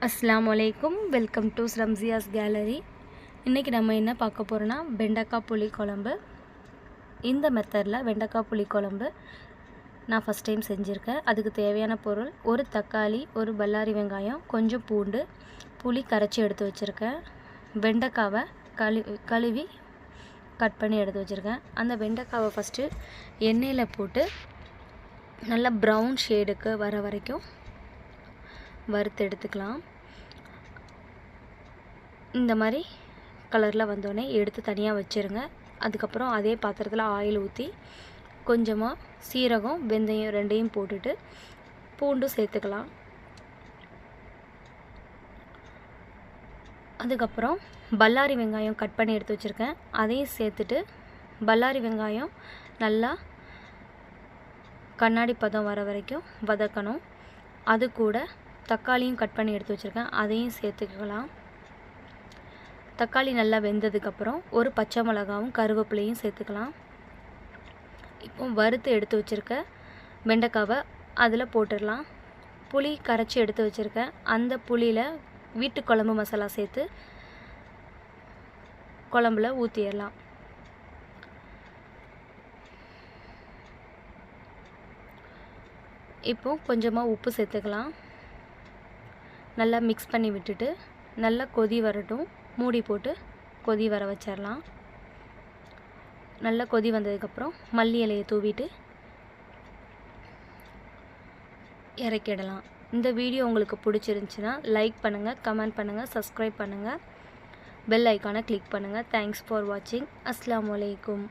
அஸ்ஸலாமு அலைக்கும். Welcome to Ramziya's gallery. இன்றைக்கி நம்ம என்ன பார்க்க போகிறோன்னா வெண்டைக்காய் புளி குழம்பு. இந்த மெத்தடில் வெண்டைக்காய் புளி குழம்பு நான் ஃபஸ்ட் டைம் செஞ்சுருக்கேன். அதுக்கு தேவையான பொருள் ஒரு தக்காளி, ஒரு பல்லாரி வெங்காயம், கொஞ்சம் பூண்டு, புளி கரைச்சி எடுத்து வச்சுருக்கேன். வெண்டைக்காவை கழுவி கட் பண்ணி எடுத்து வச்சுருக்கேன். அந்த வெண்டைக்காவை ஃபஸ்ட்டு எண்ணெயில் போட்டு நல்லா ப்ரௌன் ஷேடுக்கு வர வரைக்கும் வறுத்து எடுத்துக்கலாம். இந்த மாதிரி கலரில் வந்தோடனே எடுத்து தனியாக வச்சுருங்க. அதுக்கப்புறம் அதே பாத்திரத்தில் ஆயில் ஊற்றி கொஞ்சமாக சீரகம், வெந்தயம் ரெண்டையும் போட்டுட்டு பூண்டு சேர்த்துக்கலாம். அதுக்கப்புறம் பல்லாரி வெங்காயம் கட் பண்ணி எடுத்து வச்சுருக்கேன், அதையும் சேர்த்துட்டு பல்லாரி வெங்காயம் நல்லா கண்ணாடி பதம் வர வரைக்கும் வதக்கணும். அது கூட தக்காளியும் கட் பண்ணி எடுத்து வச்சுருக்கேன், அதையும் சேர்த்துக்கலாம். தக்காளி நல்லா வெந்ததுக்கப்புறம் ஒரு பச்சை மிளகாவும் கருவேப்பிலையும் சேர்த்துக்கலாம். இப்போ வறுத்து எடுத்து வச்சுருக்க வெண்டைக்காவை அதில் போட்டுடலாம். புளி கரைச்சி எடுத்து வச்சுருக்கேன், அந்த புளியில் வீட்டு குழம்பு மசாலா சேர்த்து குழம்புல ஊற்றிடலாம். இப்போ கொஞ்சமாக உப்பு சேர்த்துக்கலாம். நல்லா மிக்ஸ் பண்ணி விட்டுட்டு நல்லா கொதி வரட்டும். மூடி போட்டு கொதி வர வச்சிடலாம். நல்லா கொதி வந்ததுக்கப்புறம் மல்லி இலையை தூவிட்டு இறக்கிடலாம். இந்த வீடியோ உங்களுக்கு பிடிச்சிருந்துச்சின்னா லைக் பண்ணுங்கள், கமெண்ட் பண்ணுங்கள், சப்ஸ்கிரைப் பண்ணுங்கள், பெல் ஐக்கானை கிளிக் பண்ணுங்கள். தேங்க்ஸ் ஃபார் வாட்சிங். அஸ்ஸலாமு அலைக்கும்.